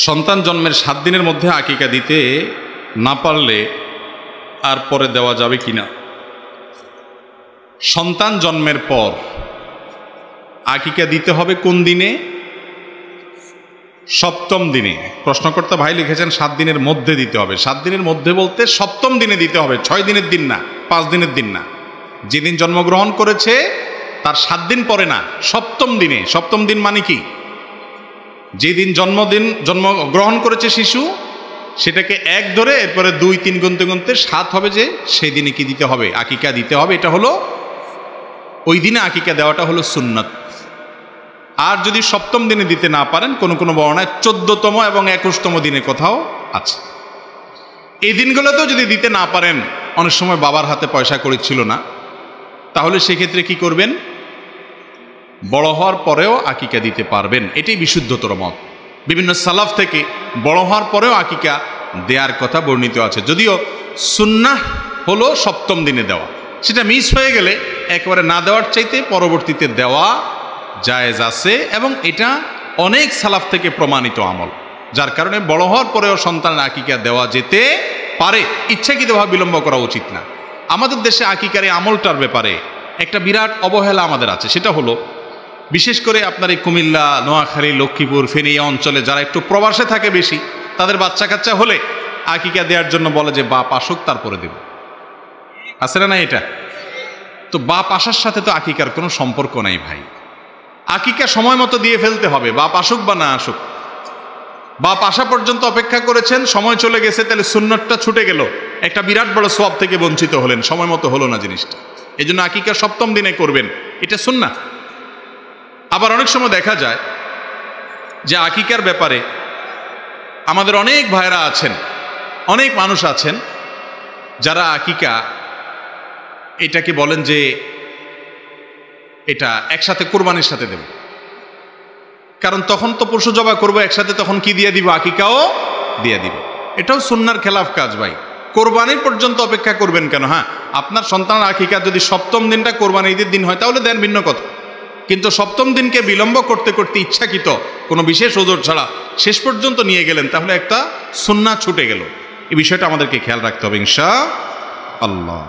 সন্তান জন্মের 7 দিনের মধ্যে আকিকা দিতে না পারলে আর পরে দেওয়া যাবে কিনা? সন্তান জন্মের পর আকিকা দিতে হবে কোন দিনে? 7ম দিনে। প্রশ্নকর্তা ভাই লিখেছেন 7 দিনের মধ্যে দিতে হবে। 7 দিনের মধ্যে বলতে 7ম দিনে দিতে হবে, 6 দিনের দিন না, 5 দিনের দিন না। যেদিন জন্মগ্রহণ করেছে তার 7 দিন পরে না, 7ম দিনে। 7ম দিন মানে কি? যেদিন জন্মগ্রহণ করেছে শিশু সেটাকে 1 ধরে এরপরে 2, 3 গুনতে গুনতে 7 হবে, যে সেই দিনে কি দিতে হবে? আকিকা দিতে হবে। এটা হলো ওই দিনে আকিকা দেওয়াটা হলো সুন্নাত। আর যদি 7ম দিনে দিতে না পারেন, কোন কোন বর্ণনায় 14তম এবং 21তম দিনে কোথাও আছে। এই দিনগুলোতেও যদি দিতে না পারেন, অনেক সময় বাবার হাতে পয়সা কড়ি ছিল না, তাহলে সেক্ষেত্রে কি করবেন? বড় হওয়ার পরেও আকিকা দিতে পারবেন। এটাই বিশুদ্ধতর মত। বিভিন্ন সালাফ থেকে বড় হওয়ার পরেও আকিকা দেওয়ার কথা বর্ণিত আছে। যদিও সুন্নাহ হলো 7ম দিনে দেওয়া, সেটা মিস হয়ে গেলে একেবারে না দেওয়ার চাইতে পরবর্তীতে দেওয়া জায়েজ আছে, এবং এটা অনেক সালাফ থেকে প্রমাণিত আমল, যার কারণে বড় হওয়ার পরেও সন্তানের আকিকা দেওয়া যেতে পারে। ইচ্ছাকৃতভাবে বিলম্ব করা উচিত না। আমাদের দেশে আকিকার এই আমলটার ব্যাপারে একটা বিরাট অবহেলা আমাদের আছে। সেটা হলো, বিশেষ করে আপনার এই কুমিল্লা, নোয়াখালী, লক্ষ্মীপুর, ফেনী অঞ্চলে যারা একটু প্রবাসে থাকে বেশি, তাদের বাচ্চা কাচ্চা হলে আকিকা দেওয়ার জন্য বলে যে বাপ আসুক তারপরে দেব। আছে না এটা? তো বাপ আসার সাথে তো আকিকার কোনো সম্পর্ক নাই ভাই। আকিকা সময় মতো দিয়ে ফেলতে হবে, বাপ আসুক বা না আসুক। বাপ আসা পর্যন্ত অপেক্ষা করেছেন, সময় চলে গেছে, তাহলে সুন্নতটা ছুটে গেল, একটা বিরাট বড় সওয়াব থেকে বঞ্চিত হলেন, সময় মতো হলো না জিনিসটা। এই জন্য আকিকা 7ম দিনে করবেন, এটা সুন্নাহ। আবার অনেক সময় দেখা যায় যে আকিকার ব্যাপারে আমাদের অনেক ভাইরা আছেন, অনেক মানুষ আছেন যারা আকিকা এটাকে বলেন যে এটা একসাথে কোরবানির সাথে দেব, কারণ তখন তো পশু জবাই করবো একসাথে, তখন কি দিয়ে দিব? আকিকাও দিয়ে দিব। এটাও সুন্নাহর খেলাফ কাজ ভাই। কোরবানির পর্যন্ত অপেক্ষা করবেন কেন? হ্যাঁ, আপনার সন্তানের আকিকা যদি 7ম দিনটা কোরবানি ঈদের দিন হয় তাহলে দেন, ভিন্ন কথা। কিন্তু 7ম দিনকে বিলম্ব করতে করতে ইচ্ছাকৃত কোনো বিশেষ ওজোর ছাড়া শেষ পর্যন্ত নিয়ে গেলেন, তাহলে একটা সুন্নাহ ছুটে গেল। এই বিষয়টা আমাদেরকে খেয়াল রাখতে হবে ইনশাআল্লাহ।